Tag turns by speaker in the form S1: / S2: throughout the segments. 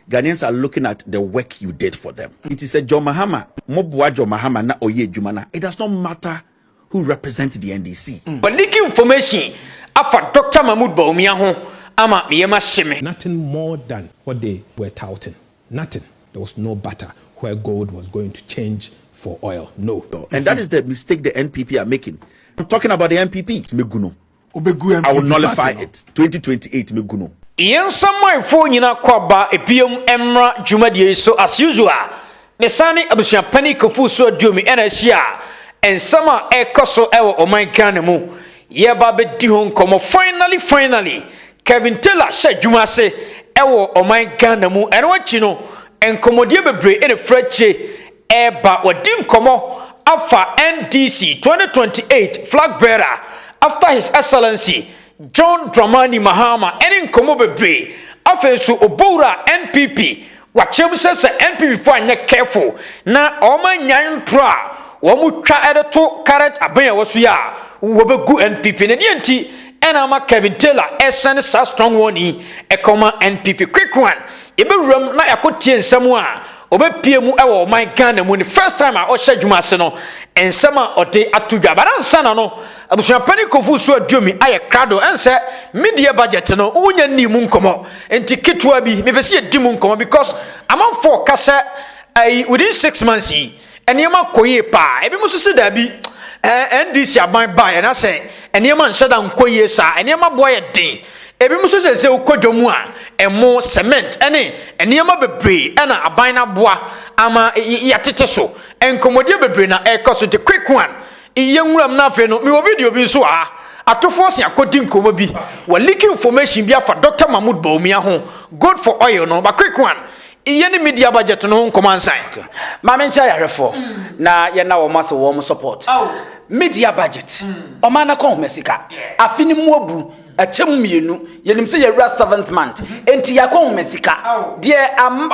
S1: Ghanaians are looking at the work you did for them. It is a John Mahama, Mobwa John Mahama na Oye Jumana. It does not matter who represents the NDC.
S2: But leaking information after Dr. Mahmoud Bawumia ho ama miyema shime.
S3: Nothing more than what they were touting. Nothing. There was no butter where gold was going to change for oil. No.
S1: And that is the mistake the NPP are making. I'm talking about the NPP. Meguno.
S4: I
S1: will nullify it. 2028 Meguno.
S2: Yen samai fo nyina kwaba epiom emra dwumadie so as usual. Ne sane abusuan pani kofu so adiomi enahia ensama ekoso ewo oman Ghana mu. Ye ba be di ho nkomo finally Kelvin Taylor sha dwuma se ewo oman Ghana mu eno achi no enkomodie bebre ene frache eba wadi nkomo afa NDC 2028 flag bearer after His Excellency John Dramani Mahama eni nkomo bebre afenso obura NPP wachem se NPP fo anya careful na oma nyan tro wo mu twa edeto current aban waso ya wo begu NPP ne de enti ena ma Kelvin Taylor esen sa strong one e koma NPP quick one e be wuram na yakotie nsam a obepie mu ewo oman Ghana mu ni first time a o hye dwuma se no ensam a ode atodwa baransa na no abusuan pani kofu so adwomi aye krado ense media budget no unya ni mu nkomo enti ketwa bi mebese edi mu nkomo because among for kasa within 6 months enema koye pa ebi mususu da bi NDC aban ba na se enema nshada nkoye sa enema boye den ebi mususu se ukodwomu a emo cement enema bebre na aban na boa ama yatete so enkomodie bebre na ekoso the quick one iyenwuram na afi no me video bi so atofo se akodi nkomo bi wa leak information bi afa Dr. Mahmoud Bawumia ho good for oil no ba quick one iyeni media budget no nkomo ansan
S5: ma me ncha yarefo na ye na wo maso wo support media budget o ma na kon mesika afini mu obu achem mienu yenim se yewura 7th month enti yakon mesika de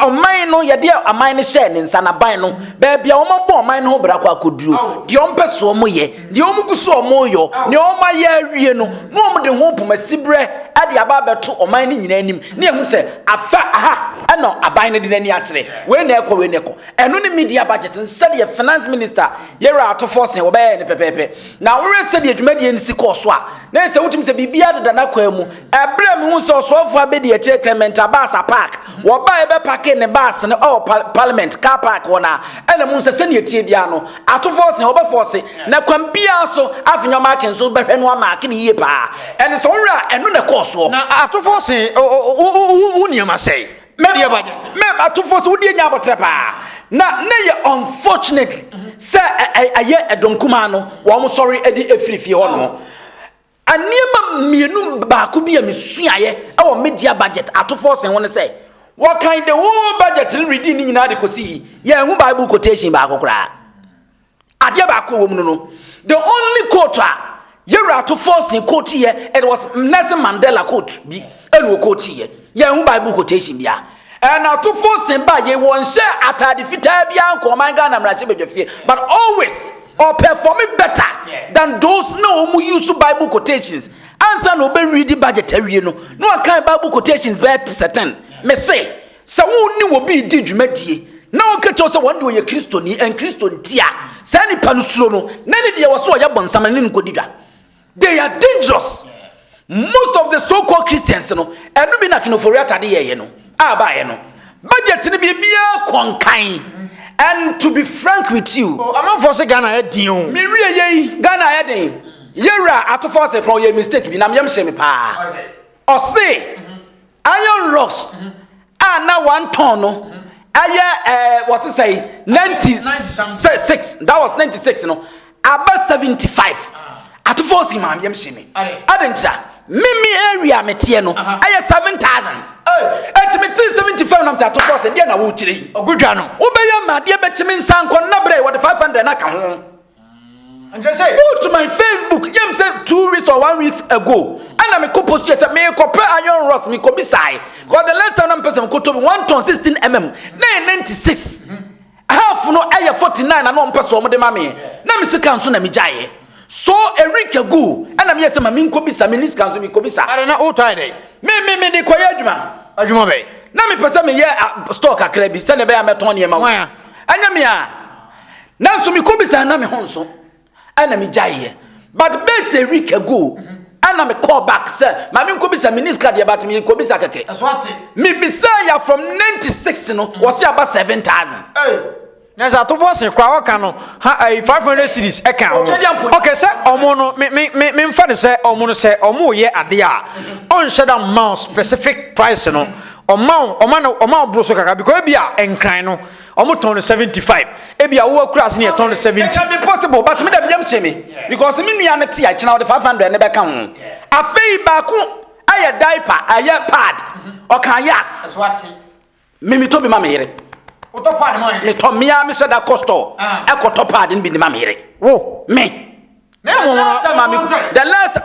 S5: oman no ye de aman ne share ne nsa na ban no ba bia o mabo oman no bra kwa koduro de o mpeso mo ye de o muguso o mo yo ne o ma ye awie no no o de ho poma sibre ade aba beto oman ne nyina anim ne ehu se afa aha eno aban ne de nani akere we na ekọ eno ne media budget nse de finance minister yewura atofo sen wo ba ye ne pepepe na wo re se de adwumadie nsi course a na se wutim se bibia de na kwamu ebrem hu so so fa be de eche Clement Abasa Park wo ba e be park ne bus ne parliament car park wona ena mu se ne etie bia no atofo se wo be force na kwam bia so afenyo mark so be hwe no mark ne yie pa ene so wura eno ne course
S2: na atofo se uniama sei media budget
S5: me atofo se wudi nya botre pa na ne ye unfortunately say aye edonkuma no wo mo sorry edi efirifie ho no aniema mienu baako bi amisuaye e media budget atofo sen won say what kind the whole budget ready ni nyina de kosi ye hu bible quotation baako kra ade baako wo mu no the only quote yewura atofo sen quote ye it was Nelson Mandela quote bi enu quote ye hu bible quotation bia and atofo sen ba ye won share atade fitaa bia nko man ga na mrache bedwafie but always or performing better than those no who use Bible quotations. Answer no be read the budget no. No kind Bible quotations be certain. Me say, so who ni will be did dwumadie. Na o keto so one do ye Christoni and Christon tia. Say ni panusuro no. Na ni dia waso ya bonsam ni nkodidwa. They are dangerous. Most of the so-called Christians no, enu bi na kinofori atade ye no. Aba ye no. Budget ni bia konkan. And to be frank with you,
S2: I'm for say Ghana edin.
S5: Me real ye Ghana edin. Yera atofo say kro ye mistake bi na me hye me pa. O say iron rocks na 1 ton no. Aye what to say 96. That was 96 no. About 75. Atofo say ma me hye me. Adenta Mimi area metie no aye 7,000. Etimetin 75 na mta to course dey na wo kire ogudwa no wo be ya ma dey be chimi nsan kon na bre what 500 na ka ho and just say go to my Facebook yem say 2 weeks or 1 week ago and me ko post say me ko pe iron rocks me ko bisai because the last time person ko to 1 ton 16 mm na 96 half no aye 49 na no person mo de ma me na me sika nso na me jaye so Erika go and me say ma me ko bisa me nis kanso me ko bisa
S2: are na o try dey
S5: me de koye adwuma
S2: adwuma be
S5: na me pese me ye store kakra bi se ne be ya meton ne ma wo anya me a nanso me ko bi sa na me honso ana me jaye but base a week ago ana me call back sir ma me ko bi sa minister de about me ko bi sa keke me bi sa ya from 96 no was about 7,000
S2: Nessa to force kwa waka no 500 cities e kan okay say omo no me mfa ne say omo no say omo ye ade a on sheda amount specific price no omo bro so kaka because e bia enkran no omo ton 75 e bia wo kura se ne ton 70
S5: it can be possible but me da biam she me because me nua ne tia kina the 500 ne be kan ho afei ba ku aye diaper aye pad o kan yas me to bi ma me yere
S2: Oto pad mo
S5: le to me a me said that costo e ko to pad bi ni ma me yere
S2: wo
S5: me
S2: na mo
S5: the last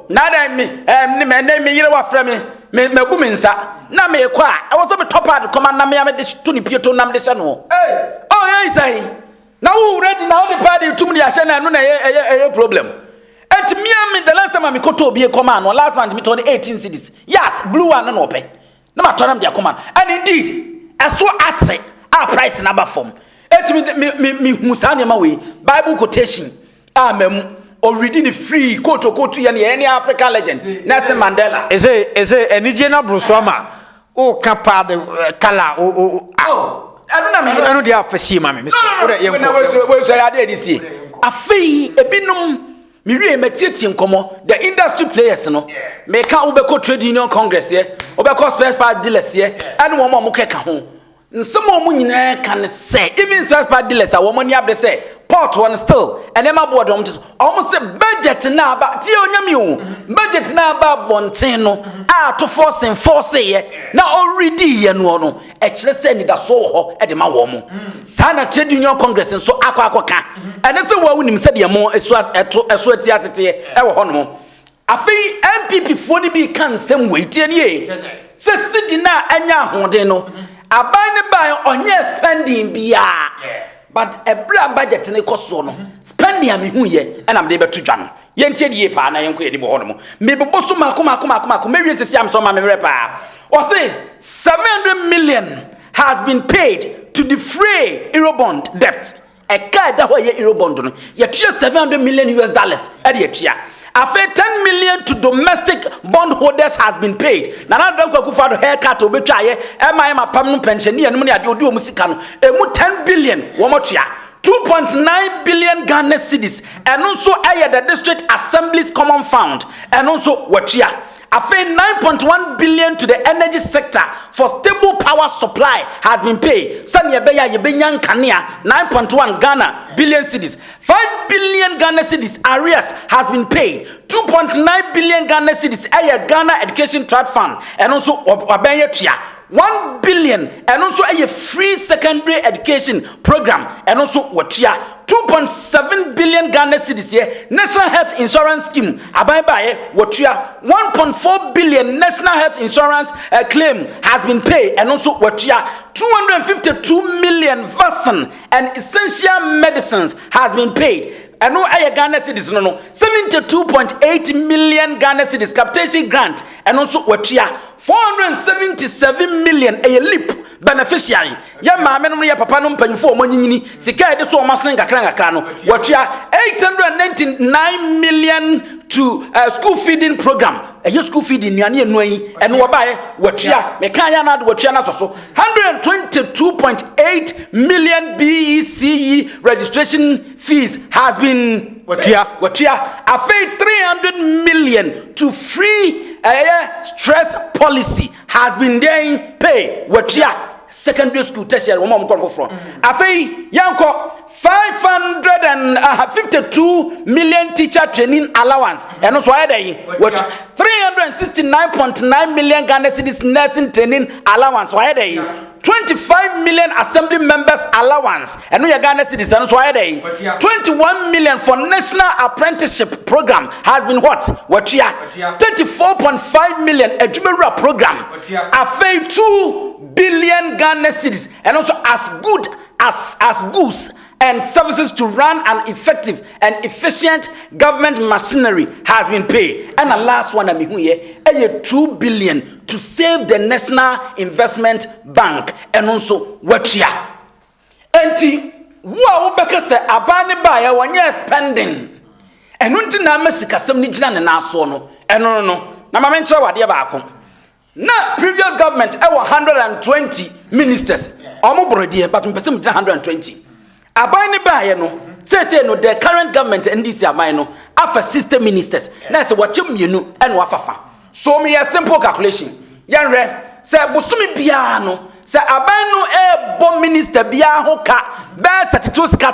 S5: na da me yere wa fra me bu me nsa na me kwa I was me top pad come na me am de to ni pieto na me de se no yes say na wo ready na the pad to me de ahye na no na problem et me the last time me koto obi e come an last month me to 18 cities yes blue one no ope na ma to na me de come and indeed so ate a price number form et me hu sa ne ma we bible quotation amem already the free quote ye any African legend Nelson Mandela
S2: is enije na brosoma o kapa de kala
S5: I don't know
S2: I know they afasi ma me so
S5: we so ya dey this year afei ebinom me wie matietie nkomo the industry players no me ka ubeko trade union congress ye ubeko spare part dealers ye ene wo mo keka ho nsomo mu nyina kan say even spare part dealers a wo mani abre say port one still ene ma board om say budget na ba tie onyame o budget na ba bonten no a to force ye na already ye no e kire say ni da so ho e de ma wo mo sana trade union congress nso akwa ene se wo wunim se de mo eso ati atete e wo ho no afei MPP fo ni bi kan sem we tie ni se sidi na anya ahoden no aban ne ban onye spending bia but ebra budget ne koso no spending am hu ye and am dey beto dwa no ye ntie die pa na ye nko ye di bo ho no me bebo so mako me wie sesi am so ma me repa o say 700 million has been paid to defray Eurobond debt e ka da ho ye Eurobond no ye tue 700 million US dollars e dey tua afa 10 million to domestic bond holders has been paid na don kwakufa do haircut obetwa ye e ma pam no pension ne no ne ade odi omusika no emu 10 billion wo motua 2.9 billion Ghana cedis and also the district assemblies common fund and also watua afa 9.1 billion to the energy sector for stable power supply has been paid sani ebeya ye benyan kanea 9.1 Ghana billion cedis 5 billion Ghana cedis arrears has been paid 2.9 billion Ghana cedis Ghana education trust fund and also obenye tua 1 billion and also a free secondary education program and also watia 2.7 billion Ghana cedis here national health insurance scheme abai watia 1.4 billion national health insurance claim has been paid and also watia 252 million vaccine and essential medicines has been paid and no Ghana cedis no 72.8 million Ghana cedis capitation grant and also watia 477 million a leap beneficiary ya maame no ya papa no mpanyifo o manyini sika de so o masen kakra no watua 899 million to school feeding program school feeding nuane enu yi eno wo bae watua me kan ya na de watua na so 122.8 million BECE registration fees has been watua afei 300 million to free stress policy has been there pay watua secondary school tertiary wo mom come from afei yanko 552 million teacher training allowance and also what 369.9 million Ghana cedis nursing training allowance why dey 25 million assembly members allowance and no Ghana cedis and so 21 million for national apprenticeship program has been what 34.5 million ejumera program afei 2 billion Ghana cedis and also as good as goose and services to run an effective and efficient government machinery has been paid. And the last one, 2 billion to save the National Investment Bank and also Wachia. Enti, wow, because abani ba ya wanye spending. And unti na mesika sem ni jina na so no. No. Na mamenche wade ba akon. Na previous government 120 ministers. Omo brodi but mpese mu 120. Abani ba ya no. Say no the current government NDC aban no afa 60 ministers. Na say wache mienu and wafafa. So me a simple calculation. Yanre say busumi bia no. Se abanu bo minister bia ho ka be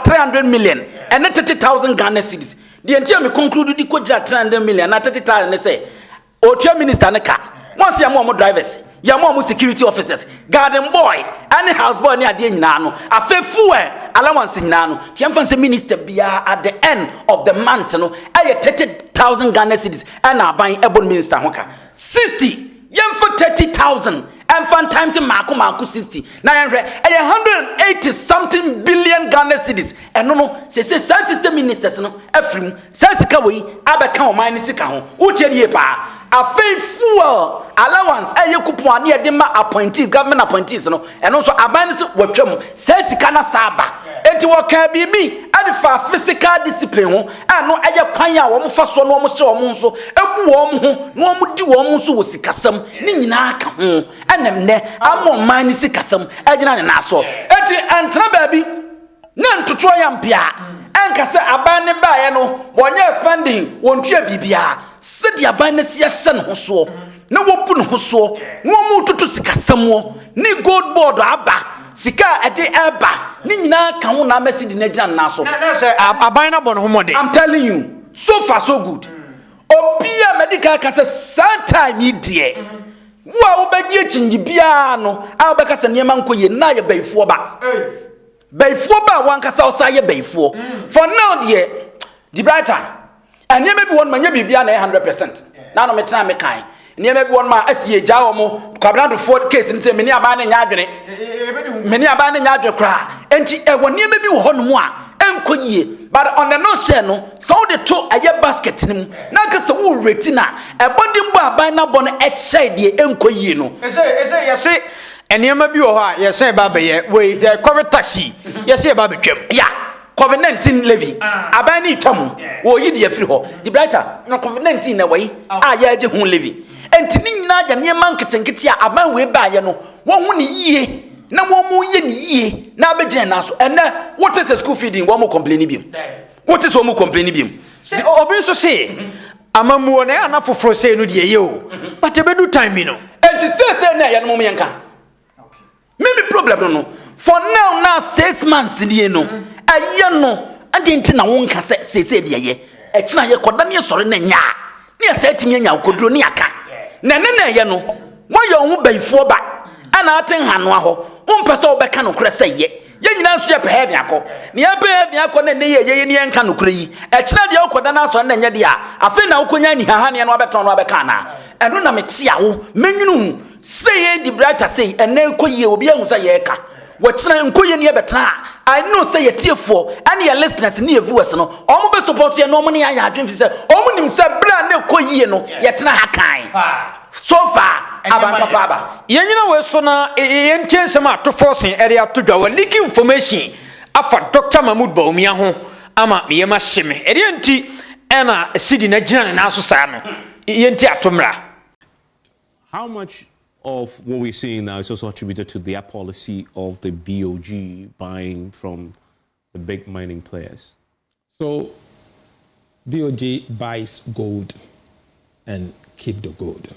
S5: 300 million and 30,000 Ghana cedis. The entire me conclude di ko 300 million na 30,000 say o minister ne ka. Once ya mo drivers, ya mo security officers, garden boy, any house boy ni ade nyina no. Afa fuel allowance nyina no. Tiamfa say minister bia at the end of the month no, 30,000 Ghana cedis and aban ebon minister ho ka. 60 yam for 30,000 and fan times in Marco 60. Now 180 something billion Ghana cedis. And no, say system ministers no Efrim, Sansika we abeka o mine sika ho. Utie die pa. A fuel allowance coupon near dema appointees, government appointees no, and also abandons watchum, Sansika na saba. Enti waka bibi adifa physical discipline ho and no kwan ya wo mfa so no mo hye wo nso ebu wo ho no mo di wo nso wo sikasam ni nyina aka ho anem ne amo man ni sikasam agina ne na so enti entra baabi na ntoto ya mpia enka se aban ne baaye no wonye spending wontua bibia se di aban ne se hye ne ho so na wo bu ne ho so no mo tutu sikasam wo ni gold board aba sika ade eba ni nyina kan ho na mesidi na gina na so
S2: na say aban na bon ho mode.
S5: I'm telling you, so far so good. Obia medical ka say sometime yi die wo obedi echingi bia no a obeka se niema nkoye na ye baifo ba baifo ba wan ka sa osa ye baifo for now the brighter and niema bi won manya bibia na 100% na no metena me kan niema bi won ma asie gya wo mo kwabrando for case ni say meni aba na nya adwene meni aba na nya adwene kra enti e wo niema bi wo ho no mu a enkoyie but on the no share no so the to aye basket nim na ka se wo retina e body mbo aban na bo no e share de enkoyie no
S2: ese yese eniema bi wo ha yese ba be ye we the cover taxi yese ba be twam
S5: ya COVID-19 levy aban ni twam wo yi de afiri ho the brighter na COVID-19 na wai a ya je hu levy enti ni nyina ya niema nketenkete a aban we ba ye no wo hu ni yie na wo mu ye ni yie na abegye na so ene what is the school feeding wo mu complain biem what is wo mu complain biem
S2: se obi so se amamuo na ana foforo se no de ye o but e bedu time no
S5: enti se na ye no mu yenka okay me problem no for now 6 months die no aye no ade enti na wo nka se de ye e kina ye koda ne sori na nya ne se timi nya koduro ne aka na ye no wo ye wo baifo ba ana aten hanu aho umpese obeka no kure seye ye nyina nso ye pehe biako ne ye pehe biako na ne ye ne enka no kure yi e kina de okoda na so na nya de a afi na ukonya ni haha ne no abeton no abeka na eno na meti awo menwunu seye di brighter say ene koye obi ahu say ye ka wachina nkoye ne betena I know say ye tiefo and your listeners ne viewers no omo be support ye no mo ne ya adwen fi say omo nim say bra ne koye no ye tena ha kan so far aban papa
S2: yenyina we so na yentensem ato forcing area to dwa leak information afa Dr. Mahmoud Bawumia ho ama yema hyeme ere enti ena sidi na gina na so sa no yenti atomra.
S4: How much of what we're seeing now is also attributed to their policy of the BOG buying from the big mining players?
S3: So BOG buys gold and keep the gold.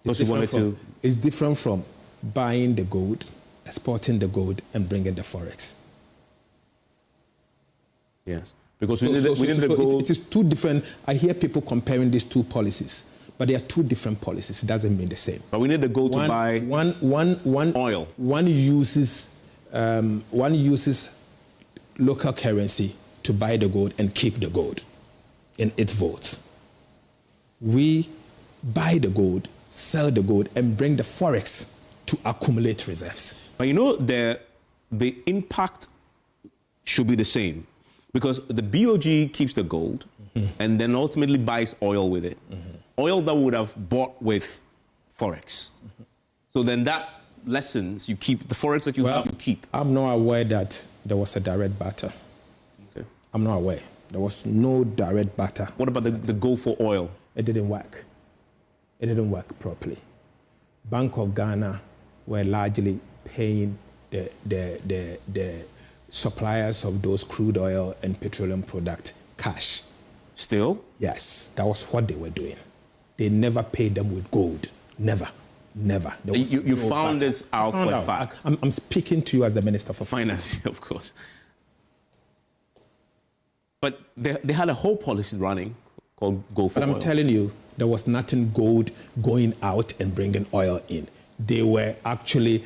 S3: It's different from buying the gold, exporting the gold, and bringing the forex.
S4: Yes, because the gold.
S3: It is two different. I hear people comparing these two policies, but they are two different policies. It doesn't mean the same.
S4: But we need the gold to buy oil.
S3: One uses local currency to buy the gold and keep the gold in its vaults. We buy the gold, sell the gold, and bring the forex to accumulate reserves.
S4: But you know the impact should be the same. Because the BOG keeps the gold and then ultimately buys oil with it. Oil that would have bought with Forex. So then that lessens, you keep the Forex that you have, you keep.
S3: I'm not aware that there was a direct barter.
S4: Okay.
S3: I'm not aware. There was no direct barter.
S4: What about the goal for oil?
S3: It didn't work. It didn't work properly. Bank of Ghana were largely paying the suppliers of those crude oil and petroleum product cash.
S4: Still?
S3: Yes, that was what they were doing. They never paid them with gold. Never.
S4: You found this out for a fact.
S3: I'm speaking to you as the Minister for
S4: Finance, of course. But they had a whole policy running called Go for Oil.
S3: But I'm telling you, there was nothing gold going out and bringing oil in. They were actually,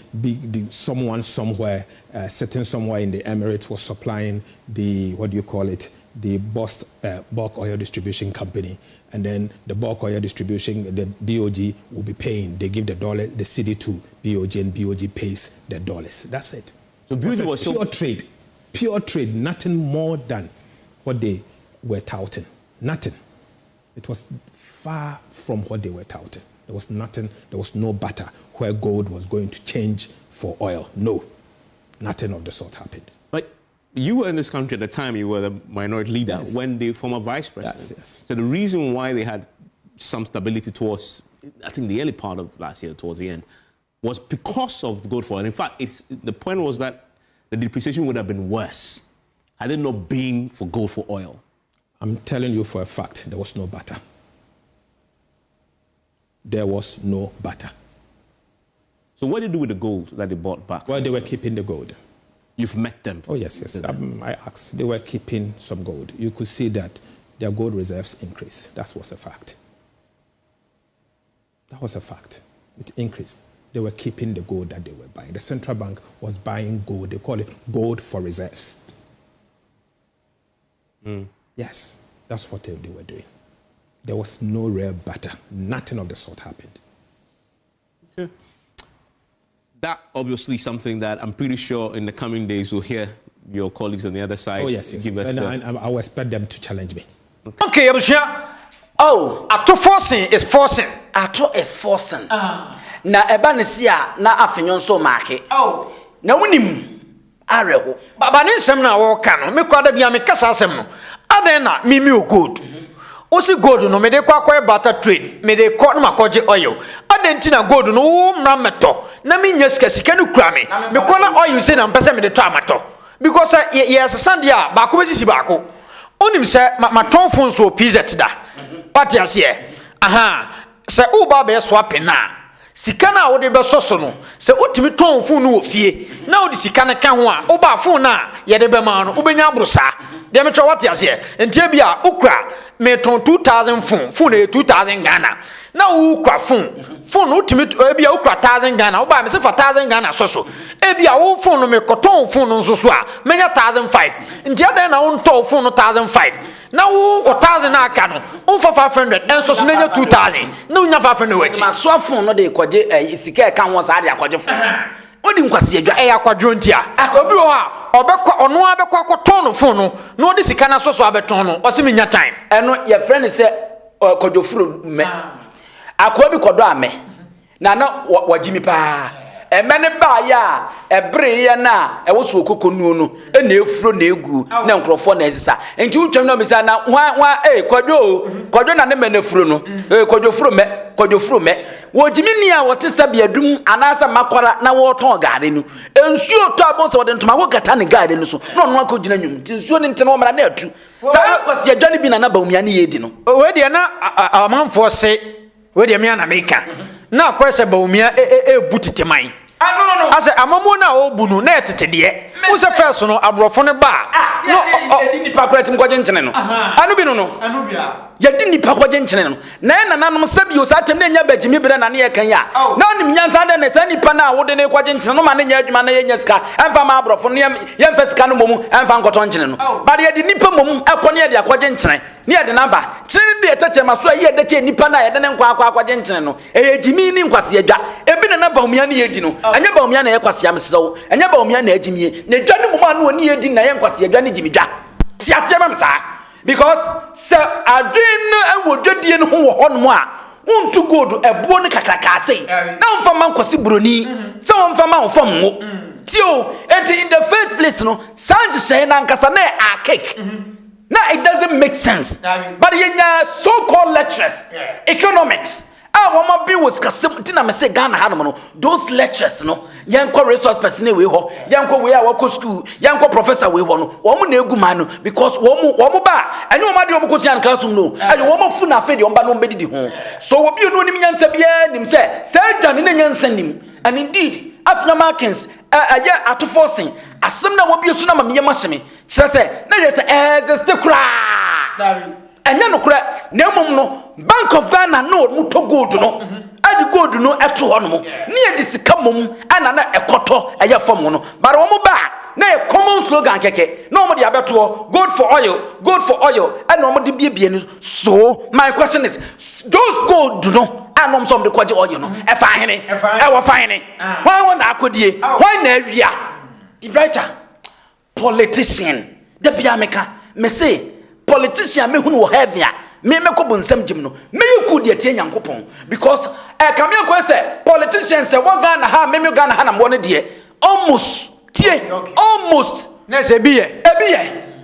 S3: someone somewhere, sitting somewhere in the Emirates was supplying the, the bulk oil distribution company. And then the bulk oil distribution, the BOG will be paying. They give the cedi to BOG and BOG pays the dollars. That's it.
S4: So BOG was
S3: pure trade, nothing more than what they were touting. Nothing. It was far from what they were touting. There was nothing, there was no barter where gold was going to change for oil. No, nothing of the sort happened.
S4: But you were in this country at the time, you were the minority leader when the former vice president.
S3: Yes.
S4: So the reason why they had some stability towards, I think the early part of last year, towards the end, was because of the gold for oil. In fact, the point was that the depreciation would have been worse had it not been for gold for oil.
S3: I'm telling you for a fact, there was no barter. There was no barter.
S4: So what did they do with the gold that they bought back?
S3: Well, they were keeping the gold.
S4: You've met them?
S3: Oh, yes. I asked. They were keeping some gold. You could see that their gold reserves increased. That was a fact. That was a fact. It increased. They were keeping the gold that they were buying. The central bank was buying gold. They call it gold for reserves. Yes, that's what they were doing. There was no real barter. Nothing of the sort happened.
S4: Okay. That obviously something that I'm pretty sure in the coming days we'll hear your colleagues on the other side.
S3: Oh, yes. And I will expect them to challenge me.
S2: Okay, Abusia. Oh, ato forcing is forcing.
S5: Ato is forcing. Na eba ne sia na afenyon so marke.
S2: Oh,
S5: na wonim areho.
S2: Baba ne nsem na wo ka no, me kwada bia me kasa asem no. Aden na mimi o gold. Osi gold no me de kwa barter trade, me de ko no makoje oil. Aden ti na gold no wo mra meto. Na me nya sika no kura me. Me ko na oil say na mpese me de to amato. Because yes sande a ba ko besisi ba ko. Onim se ma tonfo so pizza da. What you say? Aha. Se u ba be swap na. Sika na wo de be soso no. Se utimi tonfo no wo fie. Na wo de sika na ka ho a, wo ba fo na ye de be ma no, wo benya abrosa. Dem twa what you say? Entie bia ukra me ton 2000 phone na 2000 Ghana. Na wo ukra phone no utimi bia ukra 1000 Ghana. Wo ba me se for 1000 Ghana soso. E bia wo phone no me koton phone no soso a, menya 1005. Entie den na wo nto phone no 1005. Na wo 1000 na aka no, wo for 500 enso so menya 2000. Na unya 500 wachi.
S5: Ma so phone no de koje sika e kan wo sa de akoje phone. Odi nkwasi agya
S2: e akwadro ntia. Obi ho a obekọ ono abekọ akoton no phone no, na odi sika na soso abeton no, o se menya time.
S5: Eno ye friend say kodofuro me. Akwa bi kodo ame. Na wajimi pa. Emene ba ya ebre ye na e wo so okokonu no e na efuro na egu na nkrofo na ezisa enti utwam na bisa na wa kodwo na ne me na furo no kodofuro me wojimi ni a wote sabiadum anasa makora na wo ton gaade no ensuo to abon so wode ntoma wo gata ne gaade no so na ono akogina nwum ti nsuo ne ntene wo mara na atu sa kwasi adwane bi na Bawumia ne yedi no
S2: we de na amanfo se we de me na meka na kwese Bawumia butiteman no ase amamo na obunu na etete de wo se first no abrofo ne ba
S5: no edi nipa kwatim kwaje nchene no anu bi no yedi nipa kwaje nchene no na nanom sabio satem na nya bagimi bere na ne yekan ya na onim nyansa de na sa nipa na wo de ne kwaje nchene no ma ne nya adwuma na yenya sika emfa ma abrofo no yemfa sika no momu emfa nkoto nchene no ba yedi nipa momu ekone yedi akwaje nchene ne yedi na ba chene de etache maso ye de che nipa na yede ne nkwa akwaje nchene no ejimi ni nkwase adwa ebi na Bawumia ne yedi no anya Bawumia na yekwase amseso anya Bawumia na ajimie ne dwane moma no oni edi na yen kwase dwane jimidwa ti ase ma msa because se adwen na ewo dwadie no ho wo hono a untu gold ebuo ne kakraka sei na mfa man kwase buroni se mfa man wo fam wo tio enti in the first place no sanji shey na nkasa na a cake now it doesn't make sense but yenya so-called lecturers economics wama bi was kasem tina me say Ghana ha no those lectures no yanko resource person we ho yanko we a wako school yanko professor we ho no wo mo na egu man no because wo mo ba ani wo ma de wo ko sian classroom no ani wo mo fu na fe de wo ba no bedidi ho so wo bi no nim nyansa bia nim say dwane na nyansa nim and indeed African Americans aya ato forcing asem na wo bi so na ma me mahye kire say na ye say exist kra enya no kra na mum no Bank of Ghana no muto gold no adi gold no eto ho no ne ye disika mum ana na ekoto eye fam no but wo mo ba na ye common slogan keke no mo de abeto gold for oil and no mo de biebie ni so my question is those gold no anom some de kwaje oil no e fa hene e wo fa hene why won akodie why na awia the writer politician de bia meka me say politician me hunu wo heaven me ko bonsam jim no me yiku de tie nyankopon because kame ko say politicians say wo Ghana ha me Ghana ha na mo ne de almost tie almost
S2: na se biye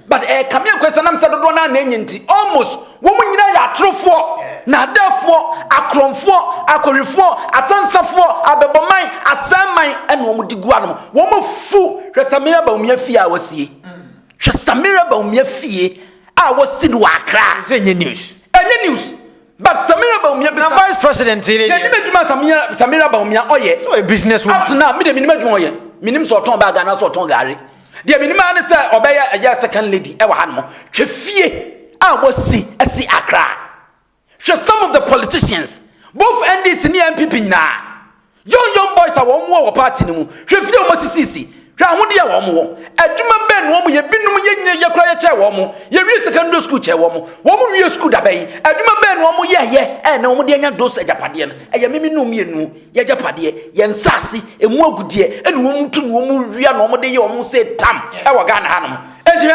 S5: but kame ko say nam say dodo na nyinti almost wo mu nyina ya atrofo na adafo akromfo akorifo asansafo abeboman asamman ene wo mu digua no wo mu fu hwesamira Bawumia fie a wasie hwesamira Bawumia fie was in Wakra.
S2: Any news?
S5: But Samira Bawumia
S2: the vice president.
S5: Samira Bawumia, oh yeah.
S2: So a business woman.
S5: Up to now, me the minimum oye. Minim so ton bag and so ton gari. The minimum say obey a second lady. Ewa hanmo. Che fie. Was see Accra. Show some of the politicians, both NDC and MPP na. Young boys are one more party no. Che fie almost sisi. Hwa hodi ya wo mo adwuma ben wo mo ye binum ye nyine ye kra ye che wo mo ye wi secondary school che wo mo wi school da ben adwuma ben wo mo ye na wo mo de anya dose ajapade no ye mimi no mienu ye ajapade ye nsase emu agudie ene wo mo tu no wo mo wi na wo mo de ye wo mo say tam e wo Ghana ha no enti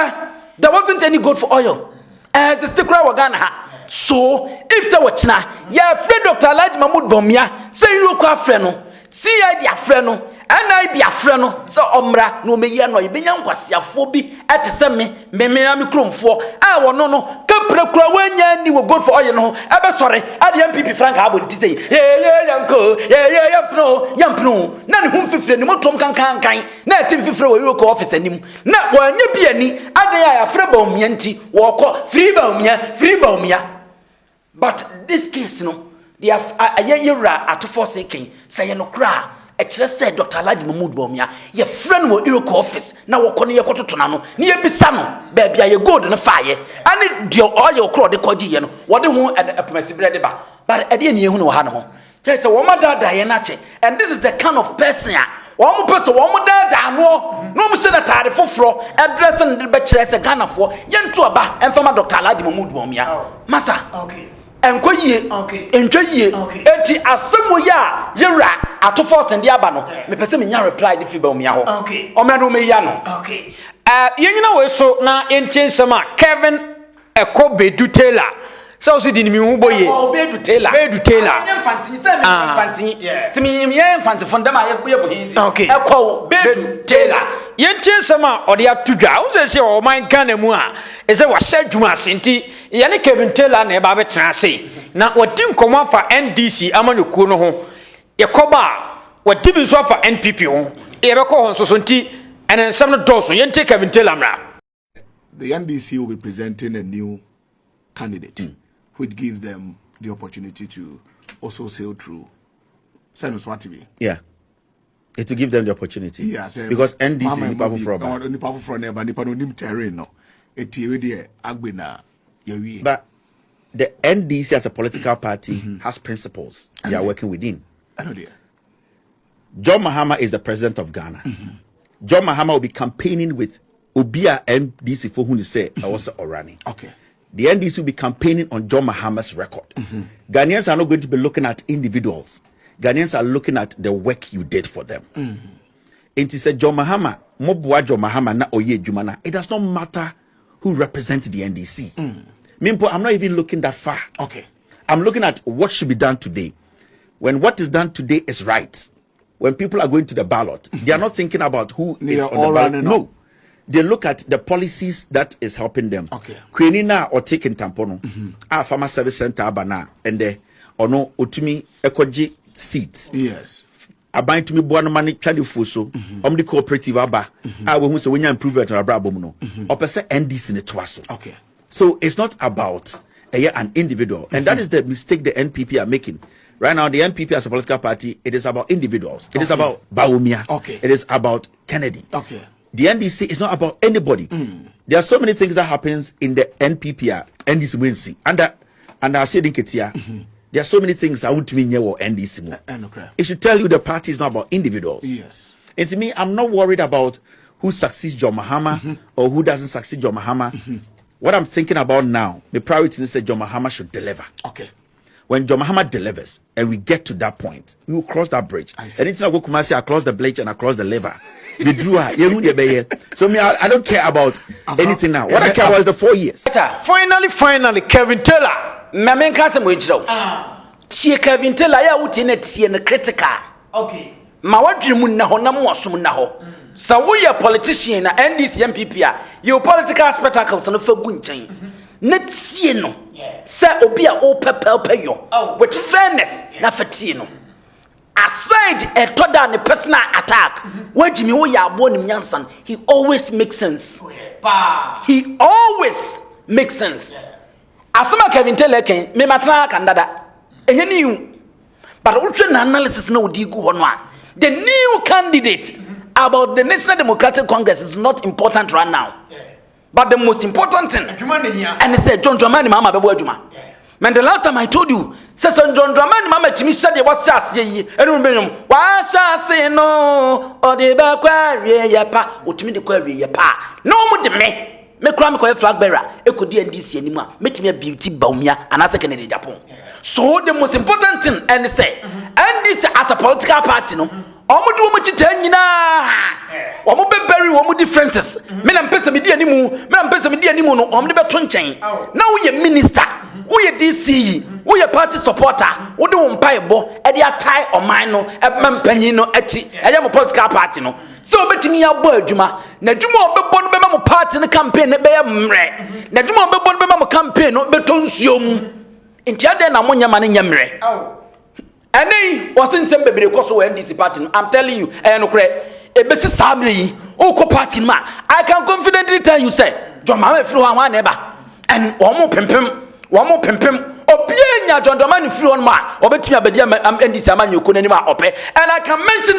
S5: there wasn't any gold for oil the sticker wo Ghana ha so if say wo china ya free Dr. Alhaji Mahmood Bawumia say you ko afre no see ya dia afre no ana bi afre no so omra no meyi no yebenya nkwasiafo bi etese me am kromfo a wono no kapre kura wanya ni wo gold for oil no ebe sore ade MPP Frank abonti sei yanko yampno na ne hu fifre ni motom kankan na etim fifre wo yoko office anim na wanya bi ani ade ya afre Bawumia nti wo ko free Bawumia but this case no they have ayeyura atofo sekin say no kra e kire say Dr. Alhaji Mahmood Bawumia ye friend wo Iroko office na wo kono ye kototona no ne ye bisa no ba bia ye gold no faaye ani de oye okro de koji ye no wo de ho epemasibre de ba but e de ne ye hu no ha no ho say wo ma dada ye na che and this is the kind of person wo mo person wo mo dada no mo se na tare foforo address no de be kire say Ghana fo ye nto aba emfama Dr. Alhaji Mahmood Bawumia masa
S2: okay
S5: enko yie entwa yie enti asemo ya yera atofo sende aba no me pese me nya reply de fi Bawumia ho o me no me ya no
S2: yenyina we so na entiensema Kelvin Taylor so di ni mi hu boye
S5: Bedu Taylor anya fanti se me fanti ti mi ye fanti fondama ye bo hinti Bedu Taylor
S2: yentiensema ode atudwa wo se o man Ghana mu a ese wa hwadwuma senti ye ne Kelvin Taylor na e ba betra sei na wadi nkomo afa NDC amanyekuo no ho ye koba wadi bi so afa NPP ho ye be ko ho so nti enensem no doso yenti Kelvin Taylor mra.
S6: The NDC will be presenting a new candidate which gives them the opportunity to also sail through.
S1: Yeah. It will give them the opportunity.
S6: Yeah,
S1: because NDC ni powerful from.
S6: Ni powerful from never ni pano nim terrain no. Eti we dey agbena yewi.
S1: But the NDC as a political party has principles they are working within.
S6: I know that.
S1: John Mahama is the president of Ghana. John Mahama will be campaigning with Obia NDC for who say I was Orani.
S6: Okay.
S1: The NDC will be campaigning on John Mahama's record. Ghanaians are not going to be looking at individuals. Ghanaians are looking at the work you did for them. It is a John Mahama, Mobua John Mahama na Oye Jumana. It does not matter who represents the NDC. Mimpo, I'm not even looking that far.
S6: Okay.
S1: I'm looking at what should be done today. When what is done today is right, when people are going to the ballot, they are not thinking about who is on the ballot. No. They look at the policies that is helping them.
S6: Okay.
S1: Queenina or taking tampono. Farmer service center abana and the ono utumi ekoji seats.
S6: Yes.
S1: Aban to me buano money chadi fuso. The cooperative aba. I will say when you improve it on a brabono. Or per se NDC in the twaso.
S6: Okay.
S1: So it's not about an individual, and that is the mistake the NPP are making. Right now, the NPP as a political party, it is about individuals. It is about Bawumia.
S6: Okay.
S1: It is about Kennedy.
S6: Okay.
S1: The NDC is not about anybody. There are so many things that happens in the NPP, NDC Wincy. And I said in Ketia, there are so many things I want to mean or NDC. It should tell you the party is not about individuals.
S6: Yes.
S1: And to me, I'm not worried about who succeeds John Mahama or who doesn't succeed John Mahama. What I'm thinking about now, the priority is that John Mahama should deliver.
S6: Okay.
S1: When John Mahama delivers and we get to that point, we will cross that bridge. Anything I go Kumasi across the bridge and across the lever. So me, I don't care about anything now. What I care about is the 4 years.
S5: Finally, Kelvin Taylor. Mamen kasa mo ejiro. Tie Kelvin Taylor ya wuti na tie na critical.
S2: Okay.
S5: Ma wadwemu na ho na mo osom na ho. So we a politician na NDC MPP a you political spectacles no fa gu nchen. Na tie no. Say obi a o pepelpe yo with fairness na fa tie no. Aside a toda personal attack, when Jimmy Oya born him Yansan, he always makes sense. He always makes sense. Asama Kelvin Taylor can me matra kandada. Enye new. But ultra analysis no digu honwa. The new candidate about the National Democratic Congress is not important right now. But the most important thing, and he said John Dramani Mama Bebo Juma. Man, the last time I told you, says John Dramani Mama Timmy said there was just ye, and why shall say no, or the back ya pa, or to me the query ya pa. No more the me cram ko flag bearer, e could NDC anymore, make me a beauty Bawumia, and as a Canadian Japan. So the most important thing, and say, and this as a political party, no. Omo do omo chita nyina omo be bury omo differences me na mpesa me di animu no omo de beto nchen na wo ye minister wo ye DC wo ye party supporter wo de wo mpa ebo e de atai oman no e mampanyin no achi e ye mo political party no so obetimi ya bo adwuma na adwuma obebo no be ma mo party no campaign ne be ye mre na adwuma obebo no be ma mo campaign no beto nsuo mu ntia de na mo nyama ne nyamre Any wasn't some baby because we NDC party. I'm telling you, and a basic salary, party ma. I can confidently tell you, say, John Mama flew on one neighbor, and one more pimpim, or Pienya John Domani flew on ma, or bet me a bedia NDC man you couldn't open. And I can mention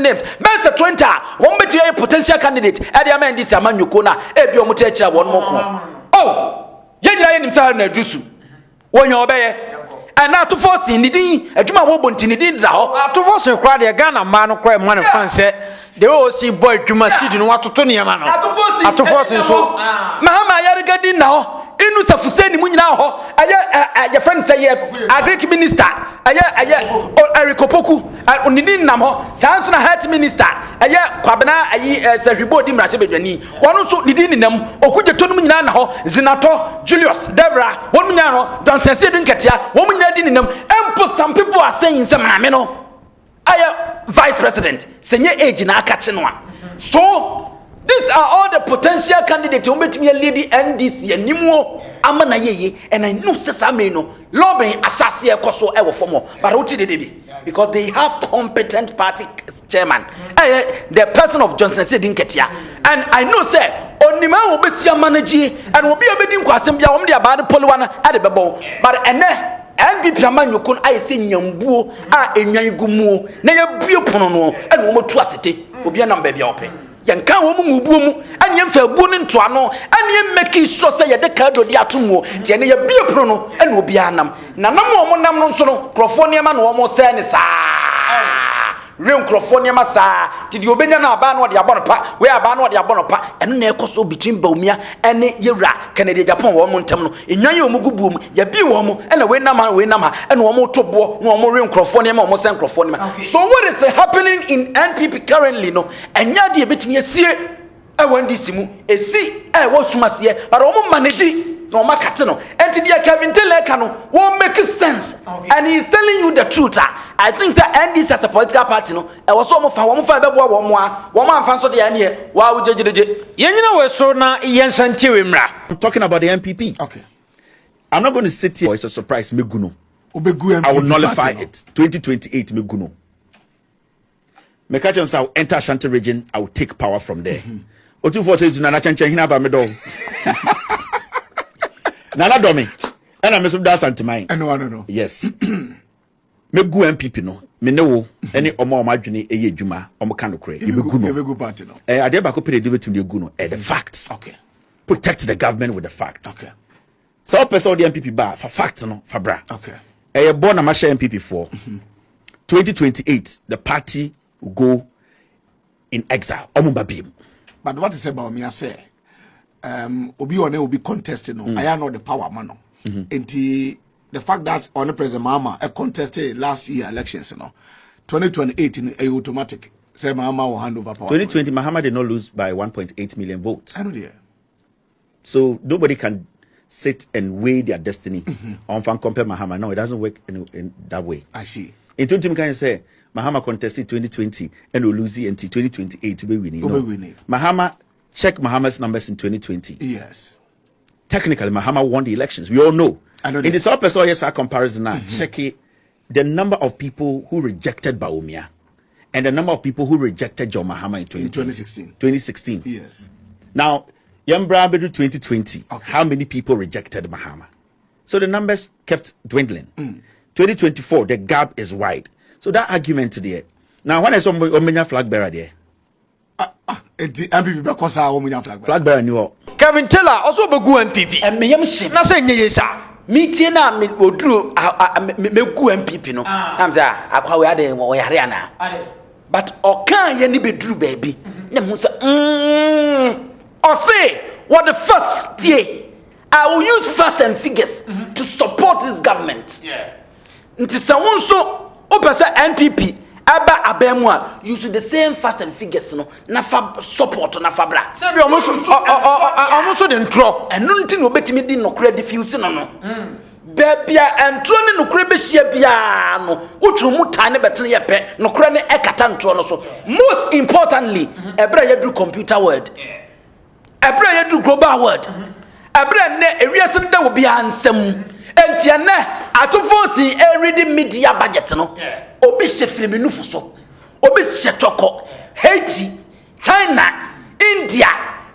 S5: names. Bensa 20, one bet a potential candidate, at the NDC man you kuna, Ebio Mutecha, one more. Oh, Yenya himself na Jusu. When you obey. And now to force in the dean, a Juma won't in the dean.
S2: To force a crowd, a gun, a man of crime, one of fancy. They all see boy, you must see, what to Tony man. To force so. Mahama Yaragadi now. Inu sa fuseni munyi na ho aya friend say agric minister aya Erikopoku onidi nam ho sanso na health minister aya kwabena ayi sahwibo di mrase bedwani wono so nidi ninam okuje tonu munyi na ho zinato Julius Debra wonu nya no don sense du nketia wo munyi di ninam empo some people are saying say maame no aya vice president senye age na akache no so these are all the potential candidates who met me a lady NDC and Nimuo Amana Ye, and I know Sesamino, lobbying assassin Koso ever for more, but what did they because they have competent party chairman, the person of Johnson said in Ketia, and I know, sir, only man will be your manager and will be a bidding Quasimbia only about the Poluana at the Babo, but and be Piaman you could I sing Yambu, in Yangumu, Naya Biopono, and Womotuasity will be a number open. Yanka womu buomu ani emfa buono nto ano ani emeki so say ye de ka do dia tomo tie ne ye biopro no ene obi anam na nam wo nam no nso no krofo ne ma no wo mo say ne saa
S5: real California massa did you benya na aba no de aba no pa we aba no de aba no pa eno na ekoso between Bawumia ene Yewra Canada Japan wo mo ntem no enwan ye omugu buom ya bi wo mo ena we nam ha ena wo mo tobo no wo real California ma wo sen California so what is happening in NPP currently no enya de betimi esie e wandi simu esi e wo sumasie but wo mo manage no makate no enti dia Kelvin Taylor no won't make sense and he is telling you the truth. I think that NDC as a political party no e was so mo fa bebo wo mo amfa so de ya ne wa wo jejeje
S2: yenyina we so na yensantiwe mra.
S1: I'm talking about the MPP.
S6: Okay.
S1: I'm not going to sit here. It's a surprise. Meguno.
S6: MPP
S1: I will nullify it. 2028 Meguno. Mekachans I will enter Ashanti region. I will take power from there. Otu for say Nana Chenchen hina ba me do. Nana Domi. And I'm Mr. Dasantimai.
S6: No.
S1: Yes. Me gu MPP no. Me ne wo ene omo adwene eye dwuma omo kan okre. E be gu no.
S6: E be gu party no.
S1: Ade ba ko pere de betum de gu no. The facts.
S6: Okay.
S1: Protect the government with the facts.
S6: Okay.
S1: So person the MPP ba for facts no for bra.
S6: Okay.
S1: E born na ma share MPP for. 2028 the party will go in exile. Omo ba biem.
S6: But what is about me I say obi one will be contesting no. I am not the power man no. The fact that on President Mahama contested last year elections, 2028 in a automatic. Say Mahama will hand over power.
S1: 2020, Mahama did not lose by 1.8 million votes.
S6: I know there.
S1: So nobody can sit and weigh their destiny on fan compare Mahama. No, it doesn't work in that way.
S6: I see.
S1: In 2020, can you say Mahama contested 2020 and will lose until 2028 to be winning? No. Mahama, check Mahama's numbers in 2020.
S6: Yes.
S1: Technically, Mahama won the elections. We all know.
S6: I know
S1: in the South Pessoa, yes, our comparison now. Check it. The number of people who rejected Bawumia and the number of people who rejected John Mahama in
S6: 2016.
S1: 2016.
S6: Yes.
S1: Now, Yambra Bedu 2020. Okay. How many people rejected Mahama? So the numbers kept dwindling. 2024, the gap is wide. So that argument there. Now, when I saw Omenya flag bearer there.
S6: MPP because Omenya
S1: flag bearer New York.
S2: Kelvin Taylor also be gu MPP.
S5: And me yam shim.
S2: Na say nyeye sa.
S5: Meeting na me odru me gu MPP no. Am say akwa we ade wo yare ana. But okan ye ni bedru baby. Na hu say or say what the first tie I will use facts and figures to support this government. Yeah. Nti se won so opese NPP aba abemu a use the same facts and figures no na fa support na fa bra.
S2: Say be almost the intro.
S5: Enu nti no betimi di no credit diffuse no. Bebia entro ne no kure be hia bia no utru mu tan ne betene ye pe no kure ne ekata ntro no so. Most importantly, ebra ye do computer world. Ebra ye do global world. Ebra ne ewiase nda wo bia ansem. Entia ne atofo si reading media budget no. Obi shefilm nufu so. Obi shetoko. Haiti, China, India,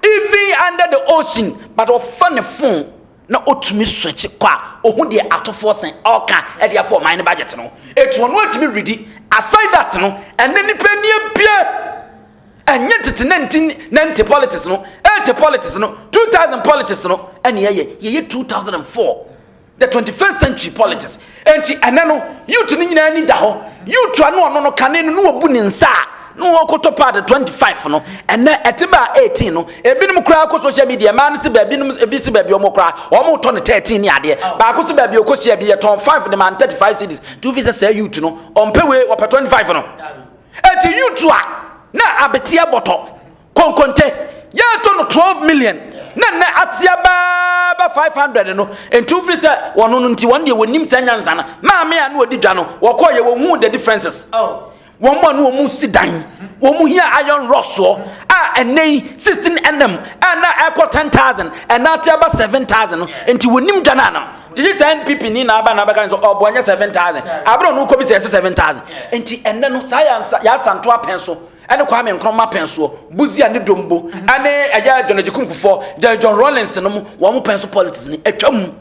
S5: even under the ocean, but of funny phone na otumi switch kwa ohu de atofo sen oka e de for mine budget no. It won what me ready aside that no and then nipa nie bia enye tete 1990 politics no 80 politics no 2000 politics no and ye 2004 the 21st century politics enti enano youth ni nyina ni da ho youth anu no kane no obu ni nsa no okoto part 25 no ene etiba 18 no ebinum kura ko social media man se ba binum ebi se ba bi omo kura omo to ne 13 ni ade ba ko se ba bi okosia bi ye ton 5 the man 35 cities two visa say youth no ompewe op 25 no enti youth a na abetia boto konkonte ya to no 12 million na atia ba 500 no and two visa wono no nti one dey wonim sanyansa na ma me a na odi dwa no wokoye wo hu the differences one man no mu sidan wo mu here iron rods so enei 16 nm na equal 10,000 and now about 7,000 enti wonim dana no did you say NPP ni na aba na aba kan so obonya 7,000 abro no ko bi say 7,000 enti enne no science ya santo apenso ene kwa me nkroma penso buzia ne dombo ane aya John Ejekumkufo John Rollins no wo mu penso politics ni atwam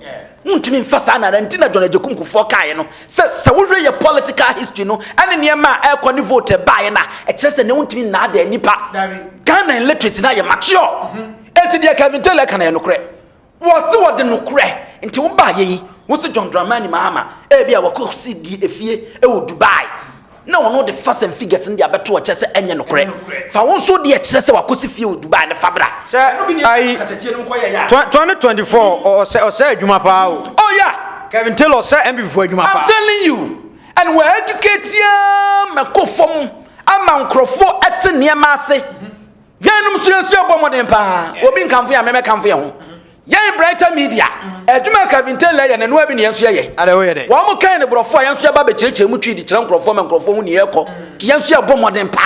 S5: untimi mfasa na ntina John Ejekumkufo kae no se wo ye political history no ane niema e kwa ni vote bae na e kire se ne untimi na ada nipa Ghana illiterate na ye mature enti dia Kelvin Taylor kana ye no kre wo se wo de no kre enti wo ba ye wo se John Dramani Mahama e bia wo ko si di efie e wo Dubai na ono the facts and figures in the abeto chese enye no kore fa won so de chese wakosi fie Dubai ne fabra
S2: no bi ni katetie no koye ya 2024 or say adwuma pa o
S5: oh yeah
S2: Kelvin Taylor say MB before adwuma pa
S5: I'm telling you and we educate me ko fom ama nkrofo ete niema ase yanum suyansu abomodem pa obi nkamfo ya meme kamfo ya ho yan brighter media adwuma Kelvin Taylor ya nanu abi ne yansu ye
S2: ade wo ye de
S5: wo mo kan ne brofo yansu aba be kirekire mu twi di kire nkrofo me nkrofo hu ne yeko yansu abomodem pa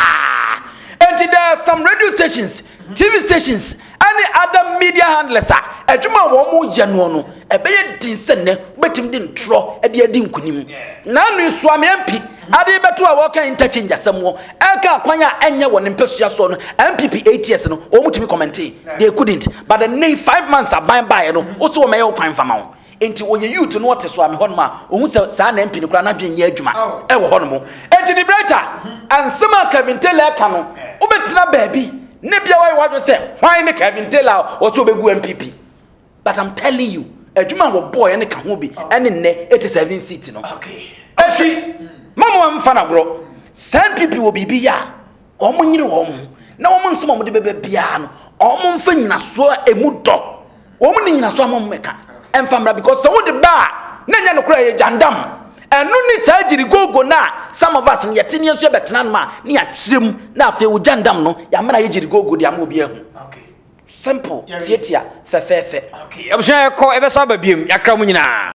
S5: and there are some radio stations TV stations any other media handlers adwuma wo mo ye no ebeye din senne betim din tro e de adi nkunim na nu so am MP ade beto a wo kan interchange asemo eka kwanya enye wo ne mpesua so no MPP 8 years no o mutimi comment they couldn't but the next 5 months aban by no o so me ye kwan fama wo enti wo ye youth no wote so am ho no ma ohun sa na MP ne kura na dwen ye adwuma e wo ho no mo enti the brighter and some Kelvin Taylor ka no wo betina baabi ne bia wa say why ne Kelvin Taylor o so begu MPP but I'm telling you adwuma wo boy ne ka ho bi ene ne 87 seat no okay efi mama mfa na gro some people will be bia omo nyire wo mo na wo mo nso mo de bebe bia no omo mfa nyina so emu do wo mo nyina so mo meka emfa mra because so wo de ba na nya no kura ye jandam enu ni sa jiri gogo na some of us yete ne so betena no ma ne ya kirem na afi wo jandam no ya mra ye jiri gogo de am obi ehu okay simple tietia fefefe
S2: okay abusia ko ebe sa ba biem yakra mu nyina